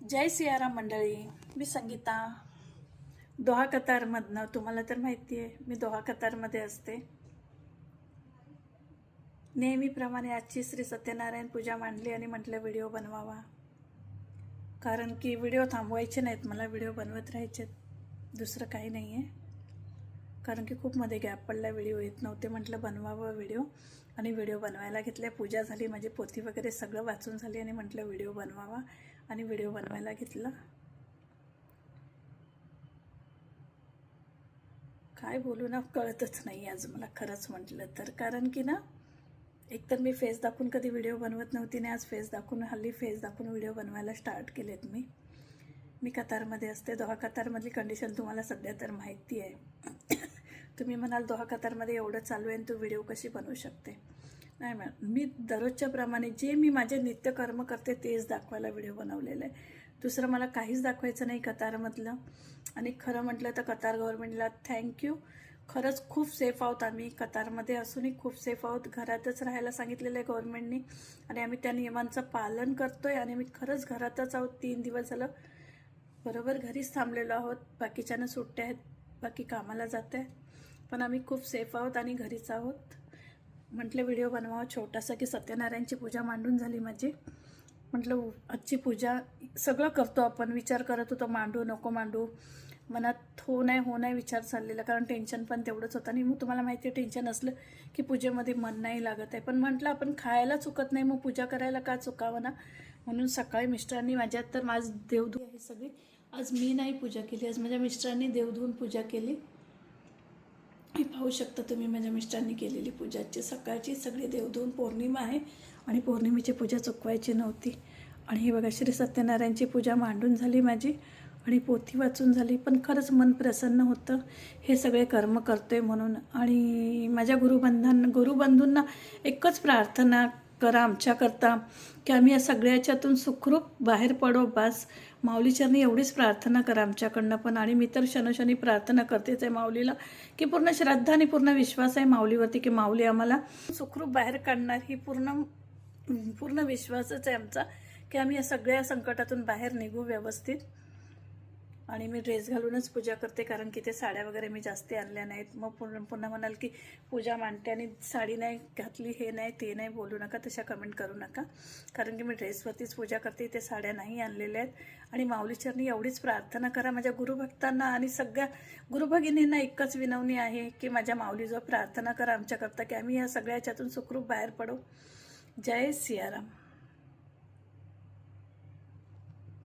जय सियाराम मंडळी. मी संगीता दोहा कतारमधनं. तुम्हाला तर माहिती आहे मी दोहा कतारमध्ये असते. नेहमीप्रमाणे आजची श्री सत्यनारायण पूजा मांडली आणि म्हटलं व्हिडिओ बनवावा, कारण की व्हिडिओ थांबवायचे नाहीत, मला व्हिडिओ बनवत राहायचे, दुसरं काही नाही आहे. कारण की खूप मध्ये गॅप पडला, व्हिडिओ येत नव्हते. म्हटलं बनवावं व्हिडिओ आणि व्हिडिओ बनवायला घेतल्या. पूजा झाली, माझी पोथी वगैरे सगळं वाचून झाली आणि म्हटलं व्हिडिओ बनवावा आणि व्हिडिओ बनवायला घेतला. काय बोलू ना कळतच नाही आज मला, खरंच म्हटलं तर. कारण की ना, एकतर मी फेस दाखवून कधी व्हिडिओ बनवत नव्हती आणि आज फेस दाखवून, हल्ली फेस दाखवून व्हिडिओ बनवायला स्टार्ट केलेत. मी कतारमध्ये असते. दोहा कतारमधली कंडिशन तुम्हाला सध्या तर माहिती आहे. तुम्ही म्हणाल दोहा कतारमध्ये एवढं चालू आहे आणि तू व्हिडिओ कशी बनवू शकते. नाही मॅम, मी दररोजच्या प्रमाणे जे मी माझे नित्यकर्म करते तेच दाखवायला व्हिडिओ बनवलेलं आहे. दुसरं मला काहीच दाखवायचं नाही कतारमधलं. आणि खरं म्हटलं तर कतार गव्हर्नमेंटला थँक्यू. खरंच खूप सेफ आहोत आम्ही. कतारमध्ये असूनही खूप सेफ आहोत. घरातच राहायला सांगितलेलं आहे गव्हर्नमेंटनी आणि आम्ही त्या नियमांचं पालन करतो आहे. आणि मी खरंच घरातच आहोत. 3 दिवस झालं बरोबर घरीच थांबलेलो आहोत. बाकीच्यांना सुट्ट्या आहेत, बाकी कामाला जात आहे, पण आम्ही खूप सेफ आहोत आणि घरीच आहोत. म्हटलं व्हिडिओ बनवावा छोटासा, की सत्यनारायणची पूजा मांडून झाली माझी. म्हटलं आजची पूजा सगळं करतो आपण. विचार करत होतो मांडू नको मांडू, मनात हो नाही विचार चाललेला, कारण टेन्शन पण तेवढंच होतं. आणि मग तुम्हाला माहिती आहे टेन्शन असलं की पूजेमध्ये मन नाही लागत आहे. पण म्हटलं आपण खायला चुकत नाही, मग पूजा करायला का चुकावं ना. म्हणून सकाळी मिस्टरांनी माझ्यात तर माझ देवधून आहे सगळी. आज मी नाही पूजा केली, आज माझ्या मिस्टरांनी देवधून पूजा केली. हे पाहू शकता तुम्ही माझ्या मिस्टरांनी केलेली पूजाची. सकाळची सगळी देवधून. पौर्णिमा आहे आणि पौर्णिमेची पूजा चुकवायची नव्हती. आणि हे बघा श्री सत्यनारायणची पूजा मांडून झाली माझी आणि पोथी वाचून झाली. पण खरंच मन प्रसन्न होतं हे सगळे कर्म करतोय म्हणून. आणि माझ्या गुरुबंधूंना एकच प्रार्थना करा आमच्याकरता, की आम्ही या सगळ्याच्यातून सुखरूप बाहेर पडो बस. माऊलीचरणी एवढीच प्रार्थना करा आमच्याकडनं पण. आणि मी तर क्षणोक्षणी प्रार्थना करतेच आहे माऊलीला, की पूर्ण श्रद्धा आणि पूर्ण विश्वास आहे माऊलीवरती, की माऊली आम्हाला सुखरूप बाहेर काढणार. ही पूर्ण विश्वासच आहे आमचा, की आम्ही या सगळ्या संकटातून बाहेर निघू व्यवस्थित. आणि मी ड्रेस घालूनच पूजा करते, कारण की ते साड्या वगैरे मी जास्त आणल्या नाहीत. मग पुन्हा म्हणाल की पूजा मांडते आणि साडी नाही घातली, हे नाही ते नाही, बोलू नका, तशा कमेंट करू नका. कारण की मी ड्रेसवरतीच पूजा करते, ते साड्या नाही आणलेल्या आहेत. आणि माऊलीचरणी एवढीच प्रार्थना करा माझ्या गुरुभक्तांना आणि सगळ्या गुरुभगिनींना. एकच विनवणी आहे की माझ्या माऊलीजवळ प्रार्थना करा आमच्याकरता, की आम्ही या सगळ्याच्यातून सुखरूप बाहेर पडू. जय सियाराम.